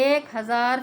1000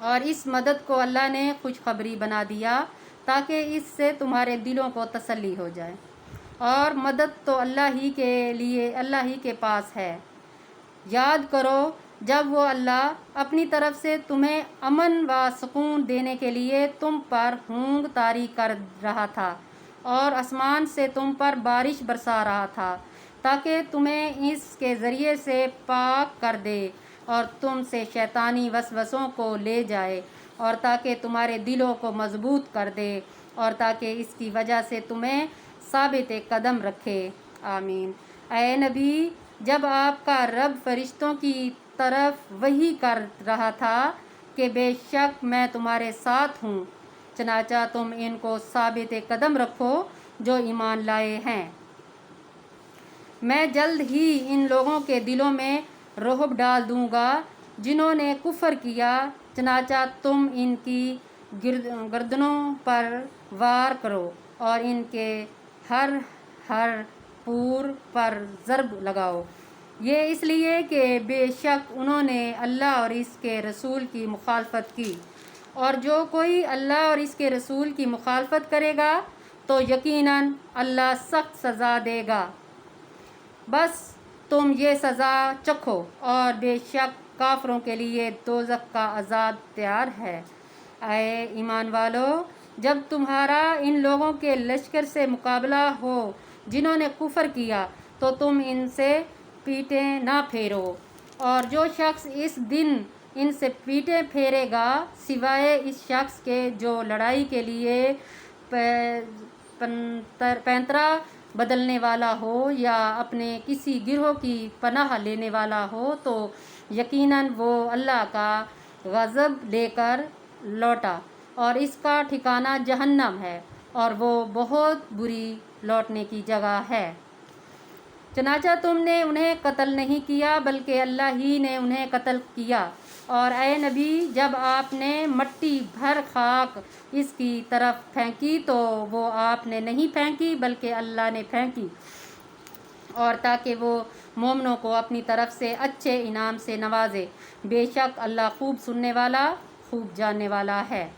اور اس مدد کو اللہ نے خوشخبری بنا دیا تاکہ اس سے تمہارے دلوں کو تسلی ہو جائے، اور مدد تو اللہ ہی کے پاس ہے۔ یاد کرو جب وہ اللہ اپنی طرف سے تمہیں امن و سکون دینے کے لیے تم پر ہونگ طاری کر رہا تھا اور آسمان سے تم پر بارش برسا رہا تھا تاکہ تمہیں اس کے ذریعے سے پاک کر دے اور تم سے شیطانی وسوسوں کو لے جائے، اور تاکہ تمہارے دلوں کو مضبوط کر دے، اور تاکہ اس کی وجہ سے تمہیں ثابت قدم رکھے۔ آمین۔ اے نبی، جب آپ کا رب فرشتوں کی طرف وحی کر رہا تھا کہ بے شک میں تمہارے ساتھ ہوں، چنانچہ تم ان کو ثابت قدم رکھو جو ایمان لائے ہیں۔ میں جلد ہی ان لوگوں کے دلوں میں رعب ڈال دوں گا جنہوں نے کفر کیا، چنانچہ تم ان کی گردنوں پر وار کرو اور ان کے ہر پور پر ضرب لگاؤ، یہ اس لیے کہ بے شک انہوں نے اللہ اور اس کے رسول کی مخالفت کی، اور جو کوئی اللہ اور اس کے رسول کی مخالفت کرے گا تو یقیناً اللہ سخت سزا دے گا۔ بس تم یہ سزا چکھو، اور بے شک کافروں کے لیے دوزخ کا عذاب تیار ہے۔ اے ایمان والو، جب تمہارا ان لوگوں کے لشکر سے مقابلہ ہو جنہوں نے کفر کیا تو تم ان سے پیٹیں نہ پھیرو، اور جو شخص اس دن ان سے پیٹیں پھیرے گا سوائے اس شخص کے جو لڑائی کے لیے پینترا بدلنے والا ہو یا اپنے کسی گروہ کی پناہ لینے والا ہو، تو یقیناً وہ اللہ کا غضب لے کر لوٹا، اور اس کا ٹھکانہ جہنم ہے، اور وہ بہت بری لوٹنے کی جگہ ہے۔ چنانچہ تم نے انہیں قتل نہیں کیا بلکہ اللہ ہی نے انہیں قتل کیا، اور اے نبی، جب آپ نے مٹی بھر خاک اس کی طرف پھینکی تو وہ آپ نے نہیں پھینکی بلکہ اللہ نے پھینکی، اور تاکہ وہ مومنوں کو اپنی طرف سے اچھے انعام سے نوازے۔ بے شک اللہ خوب سننے والا، خوب جاننے والا ہے۔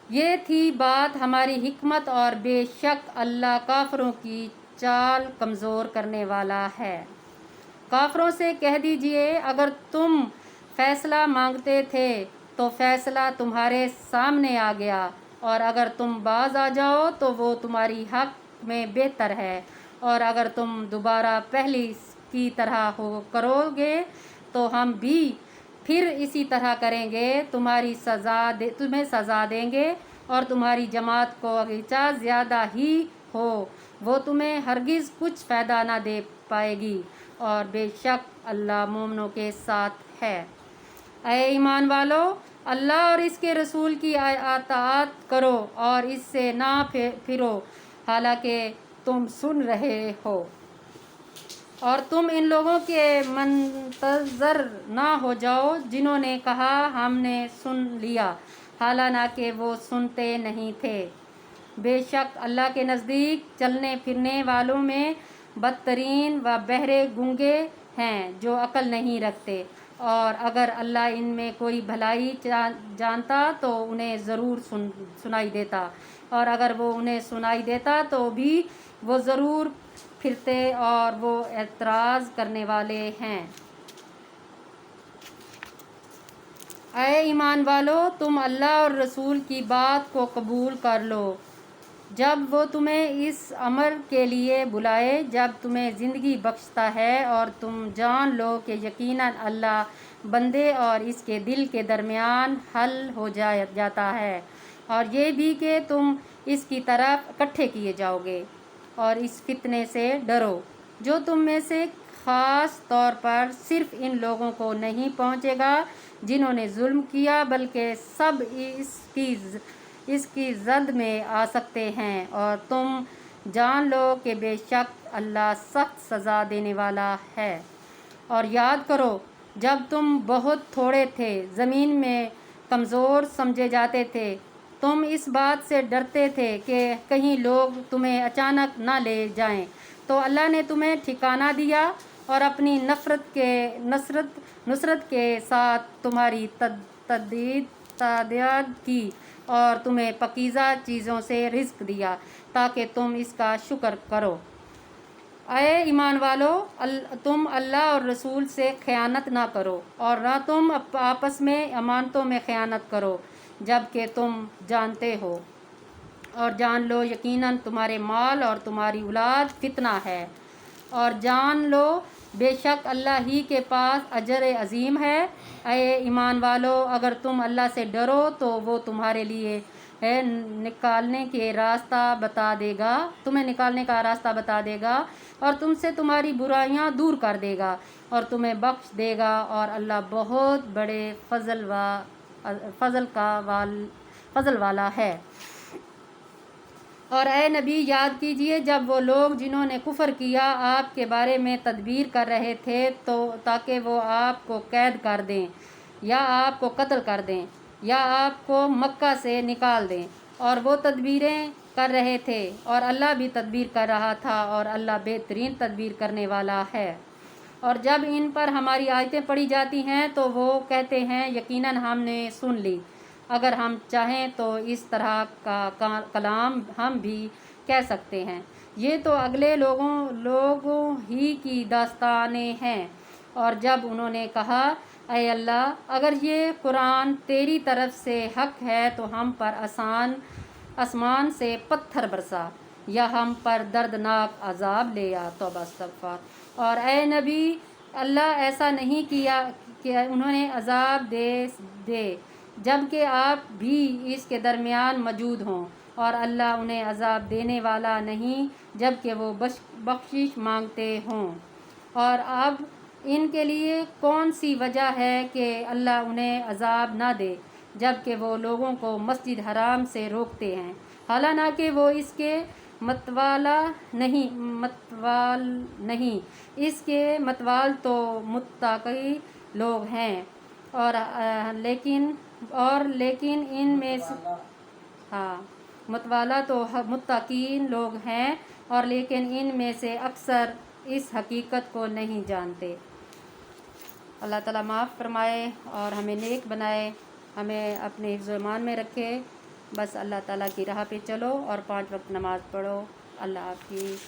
یہ تھی بات ہماری حکمت، اور بے شک اللہ کافروں کی چال کمزور کرنے والا ہے۔ کافروں سے کہہ دیجئے، اگر تم فیصلہ مانگتے تھے تو فیصلہ تمہارے سامنے آ گیا، اور اگر تم باز آ جاؤ تو وہ تمہاری حق میں بہتر ہے، اور اگر تم دوبارہ پہلی کی طرح کرو گے تو ہم بھی پھر اسی طرح کریں گے، تمہیں سزا دیں گے، اور تمہاری جماعت کو اگرچہ زیادہ ہی ہو وہ تمہیں ہرگز کچھ فائدہ نہ دے پائے گی، اور بے شک اللہ مومنوں کے ساتھ ہے۔ اے ایمان والو، اللہ اور اس کے رسول کی اطاعت کرو اور اس سے نہ پھرو حالانکہ تم سن رہے ہو، اور تم ان لوگوں کے منتظر نہ ہو جاؤ جنہوں نے کہا ہم نے سن لیا حالانکہ وہ سنتے نہیں تھے۔ بے شک اللہ کے نزدیک چلنے پھرنے والوں میں بدترین و بہرے گونگے ہیں جو عقل نہیں رکھتے، اور اگر اللہ ان میں کوئی بھلائی جانتا تو انہیں ضرور سنائی دیتا، اور اگر وہ انہیں سنائی دیتا تو بھی وہ ضرور پھرتے، اور وہ اعتراض کرنے والے ہیں۔ اے ایمان والو، تم اللہ اور رسول کی بات کو قبول کر لو جب وہ تمہیں اس امر کے لیے بلائے جب تمہیں زندگی بخشتا ہے، اور تم جان لو کہ یقیناً اللہ بندے اور اس کے دل کے درمیان حل ہو جاتا ہے، اور یہ بھی کہ تم اس کی طرف اکٹھے کیے جاؤ گے، اور اس فتنے سے ڈرو جو تم میں سے خاص طور پر صرف ان لوگوں کو نہیں پہنچے گا جنہوں نے ظلم کیا، بلکہ سب اس کی زد میں آ سکتے ہیں، اور تم جان لو کہ بے شک اللہ سخت سزا دینے والا ہے۔ اور یاد کرو جب تم بہت تھوڑے تھے، زمین میں کمزور سمجھے جاتے تھے، تم اس بات سے ڈرتے تھے کہ کہیں لوگ تمہیں اچانک نہ لے جائیں، تو اللہ نے تمہیں ٹھکانہ دیا اور اپنی نصرت کے ساتھ تمہاری تعداد کی اور تمہیں پاکیزہ چیزوں سے رزق دیا تاکہ تم اس کا شکر کرو۔ اے ایمان والو، تم اللہ اور رسول سے خیانت نہ کرو اور نہ تم آپس میں امانتوں میں خیانت کرو جب کہ تم جانتے ہو، اور جان لو یقیناً تمہارے مال اور تمہاری اولاد فتنہ ہے، اور جان لو بے شک اللہ ہی کے پاس اجر عظیم ہے۔ اے ایمان والو، اگر تم اللہ سے ڈرو تو وہ تمہارے لیے نکالنے کے راستہ بتا دے گا، تمہیں نکالنے کا راستہ بتا دے گا اور تم سے تمہاری برائیاں دور کر دے گا اور تمہیں بخش دے گا، اور اللہ بہت بڑے فضل والا ہے۔ اور اے نبی، یاد کیجئے جب وہ لوگ جنہوں نے کفر کیا آپ کے بارے میں تدبیر کر رہے تھے تو تاکہ وہ آپ کو قید کر دیں یا آپ کو قتل کر دیں یا آپ کو مکہ سے نکال دیں، اور وہ تدبیریں کر رہے تھے اور اللہ بھی تدبیر کر رہا تھا، اور اللہ بہترین تدبیر کرنے والا ہے۔ اور جب ان پر ہماری آیتیں پڑھی جاتی ہیں تو وہ کہتے ہیں یقیناً ہم نے سن لی، اگر ہم چاہیں تو اس طرح کا کلام ہم بھی کہہ سکتے ہیں، یہ تو اگلے لوگوں ہی کی داستانیں ہیں۔ اور جب انہوں نے کہا اے اللہ، اگر یہ قرآن تیری طرف سے حق ہے تو ہم پر آسمان سے پتھر برسا یا ہم پر دردناک عذاب لے آ۔ توبہ استغفار۔ اور اے نبی، اللہ ایسا نہیں کیا کہ انہیں عذاب دے جبکہ آپ بھی اس کے درمیان موجود ہوں، اور اللہ انہیں عذاب دینے والا نہیں جبکہ وہ بخشش مانگتے ہوں۔ اور اب ان کے لیے کون سی وجہ ہے کہ اللہ انہیں عذاب نہ دے جبکہ وہ لوگوں کو مسجد حرام سے روکتے ہیں، حالانکہ وہ اس کے متوال نہیں، اس کے متوال تو متقی لوگ ہیں، لیکن ان میں متوالا تو متقین لوگ ہیں، اور لیکن ان میں سے اکثر اس حقیقت کو نہیں جانتے۔ اللہ تعالیٰ معاف فرمائے اور ہمیں نیک بنائے، ہمیں اپنے حفظ و ایمان میں رکھے۔ بس اللہ تعالیٰ کی راہ پہ چلو اور 5 وقت نماز پڑھو۔ اللہ حافظ۔